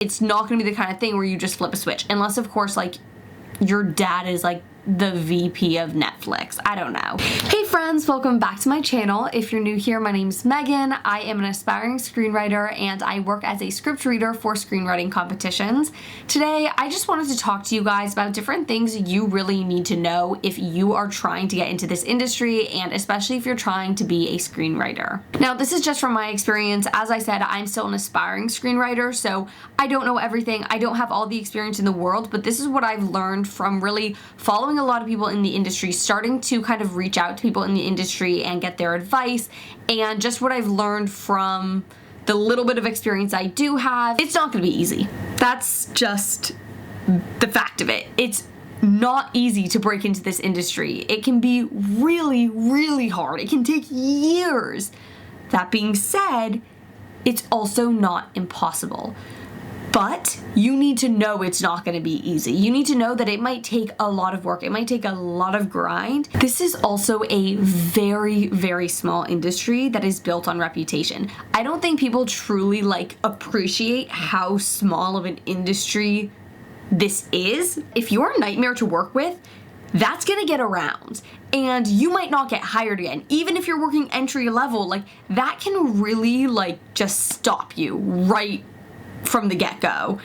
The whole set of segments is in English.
It's not gonna be the kind of thing where you just flip a switch, unless of course like your dad is like the VP of Netflix. I don't know. Hey friends, welcome back to my channel. If you're new here, my name's Megan. I am an aspiring screenwriter and I work as a script reader for screenwriting competitions. Today, I just wanted to talk to you guys about different things you really need to know if you are trying to get into this industry, and especially if you're trying to be a screenwriter. Now, this is just from my experience. As I said, I'm still an aspiring screenwriter, so I don't know everything. I don't have all the experience in the world, but this is what I've learned from really following a lot of people in the industry, starting to kind of reach out to people in the industry and get their advice, and just what I've learned from the little bit of experience I do have. It's not gonna be easy. That's just the fact of it. It's not easy to break into this industry. It can be really, really hard. It can take years. That being said, it's also not impossible. But you need to know it's not going to be easy. You need to know that it might take a lot of work. It might take a lot of grind. This is also a very, very small industry that is built on reputation. I don't think people truly appreciate how small of an industry this is. If you're a nightmare to work with, that's gonna get around and you might not get hired again. Even if you're working entry level, that can really just stop you right from the get-go.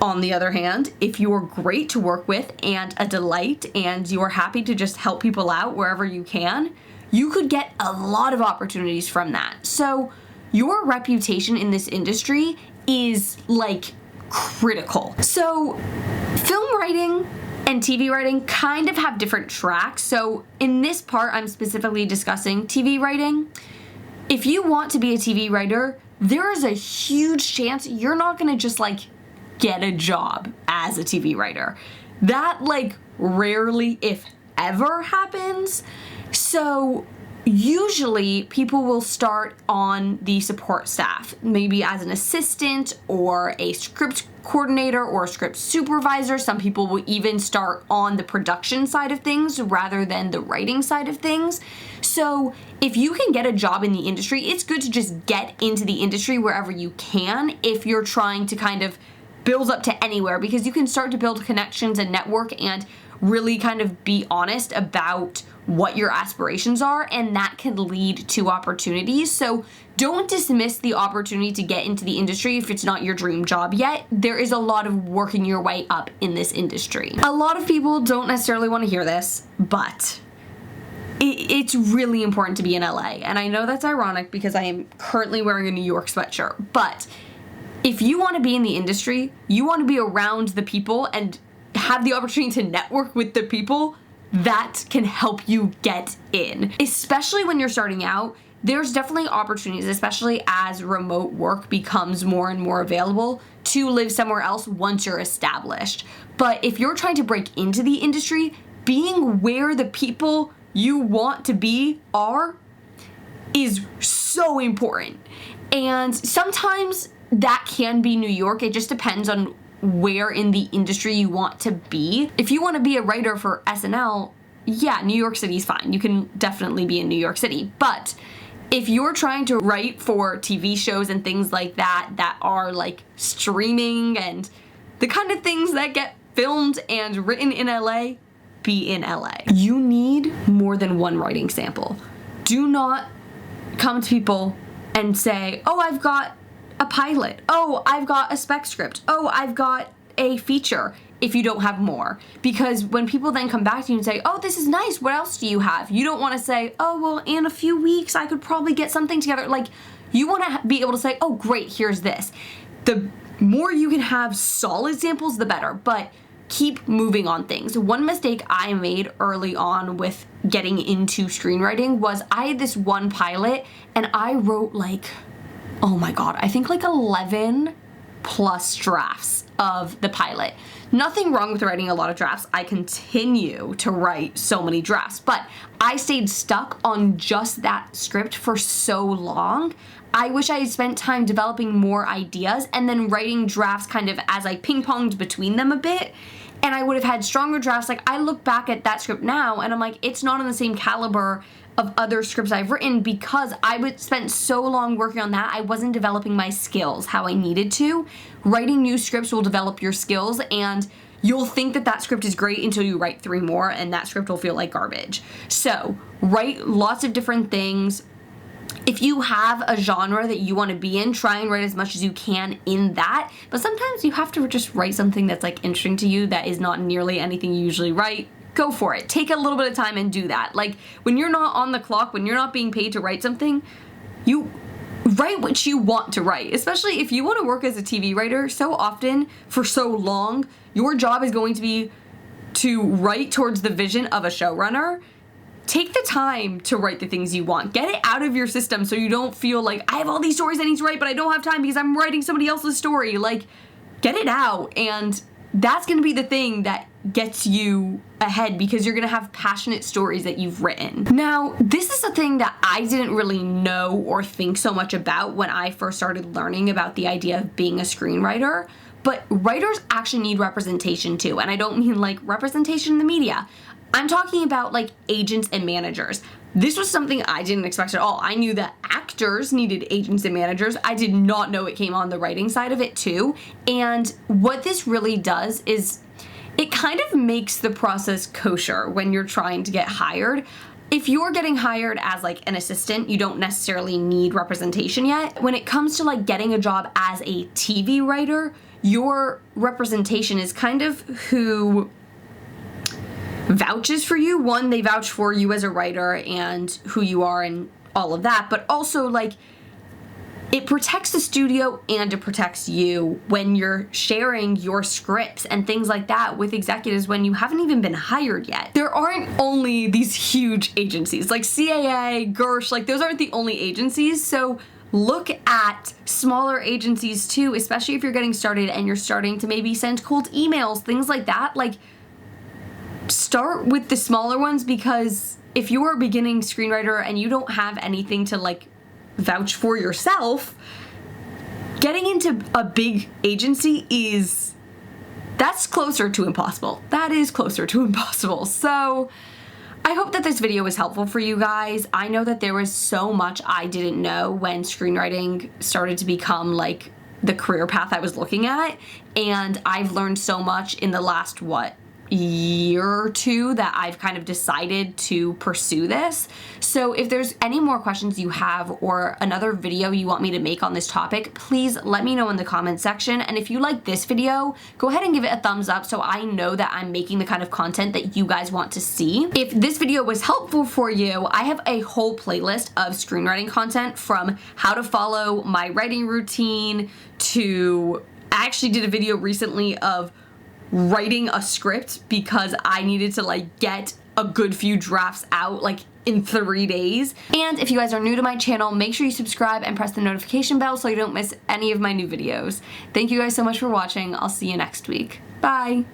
On the other hand, if you are great to work with and a delight and you are happy to just help people out wherever you can, you could get a lot of opportunities from that. So your reputation in this industry is critical. So film writing and TV writing kind of have different tracks. So in this part, I'm specifically discussing TV writing. If you want to be a TV writer, there is a huge chance you're not gonna just get a job as a TV writer. That rarely, if ever, happens. So usually people will start on the support staff, maybe as an assistant or a script coordinator or a script supervisor. Some people will even start on the production side of things rather than the writing side of things. So if you can get a job in the industry, it's good to just get into the industry wherever you can if you're trying to kind of build up to anywhere, because you can start to build connections and network and really kind of be honest about what your aspirations are, and that can lead to opportunities. So don't dismiss the opportunity to get into the industry if it's not your dream job yet. There is a lot of working your way up in this industry. A lot of people don't necessarily want to hear this, but it's really important to be in LA. And I know that's ironic because I am currently wearing a New York sweatshirt, but if you want to be in the industry, you want to be around the people and have the opportunity to network with the people that can help you get in. Especially when you're starting out, there's definitely opportunities, especially as remote work becomes more and more available, to live somewhere else once you're established. But if you're trying to break into the industry, being where the people you want to be are is so important. And sometimes that can be New York. It just depends on where in the industry you want to be. If you want to be a writer for SNL, yeah, New York City's fine. You can definitely be in New York City. But if you're trying to write for TV shows and things like that that are streaming and the kind of things that get filmed and written in LA, be in LA. You need more than one writing sample. Do not come to people and say, oh, I've got a pilot. Oh, I've got a spec script. Oh, I've got a feature, if you don't have more. Because when people then come back to you and say, oh, this is nice, what else do you have? You don't want to say, oh, well, in a few weeks, I could probably get something together. You want to be able to say, oh, great, here's this. The more you can have solid samples, the better. But keep moving on things. One mistake I made early on with getting into screenwriting was I had this one pilot and I wrote oh my God, I think 11 plus drafts of the pilot. Nothing wrong with writing a lot of drafts. I continue to write so many drafts, but I stayed stuck on just that script for so long. I wish I had spent time developing more ideas and then writing drafts kind of as I ping-ponged between them a bit. And I would have had stronger drafts. I look back at that script now and I'm it's not on the same caliber of other scripts I've written because I would spend so long working on that, I wasn't developing my skills how I needed to. Writing new scripts will develop your skills, and you'll think that that script is great until you write 3 more and that script will feel like garbage. So write lots of different things. If you have a genre that you want to be in, try and write as much as you can in that. But sometimes you have to just write something that's like interesting to you that is not nearly anything you usually write. Go for it. Take a little bit of time and do that. Like when you're not on the clock, when you're not being paid to write something, you write what you want to write. Especially if you want to work as a TV writer, so often for so long, your job is going to be to write towards the vision of a showrunner. Take the time to write the things you want. Get it out of your system so you don't feel like, I have all these stories I need to write, but I don't have time because I'm writing somebody else's story. Like, get it out, and that's gonna be the thing that gets you ahead because you're gonna have passionate stories that you've written. Now, this is a thing that I didn't really know or think so much about when I first started learning about the idea of being a screenwriter, but writers actually need representation too, and I don't mean like representation in the media. I'm talking about like agents and managers. This was something I didn't expect at all. I knew that actors needed agents and managers. I did not know it came on the writing side of it too. And what this really does is it kind of makes the process kosher when you're trying to get hired. If you're getting hired as like an assistant, you don't necessarily need representation yet. When it comes to like getting a job as a TV writer, your representation is kind of who vouches for you. One, they vouch for you as a writer and who you are and all of that, but also like it protects the studio and it protects you when you're sharing your scripts and things like that with executives when you haven't even been hired yet. There aren't only these huge agencies like CAA, Gersh, like those aren't the only agencies. So look at smaller agencies too, especially if you're getting started and you're starting to maybe send cold emails, things like that. Like, start with the smaller ones, because if you're a beginning screenwriter and you don't have anything to like vouch for yourself, getting into a big agency that's closer to impossible. That is closer to impossible. So I hope that this video was helpful for you guys. I know that there was so much I didn't know when screenwriting started to become like the career path I was looking at, and I've learned so much in the last, year or two that I've kind of decided to pursue this. So if there's any more questions you have or another video you want me to make on this topic, please let me know in the comment section. And if you like this video, go ahead and give it a thumbs up so I know that I'm making the kind of content that you guys want to see. If this video was helpful for you, I have a whole playlist of screenwriting content, from how to follow my writing routine to, I actually did a video recently of writing a script because I needed to like get a good few drafts out like in 3 days. And if you guys are new to my channel, make sure you subscribe and press the notification bell so you don't miss any of my new videos. Thank you guys so much for watching. I'll see you next week. Bye.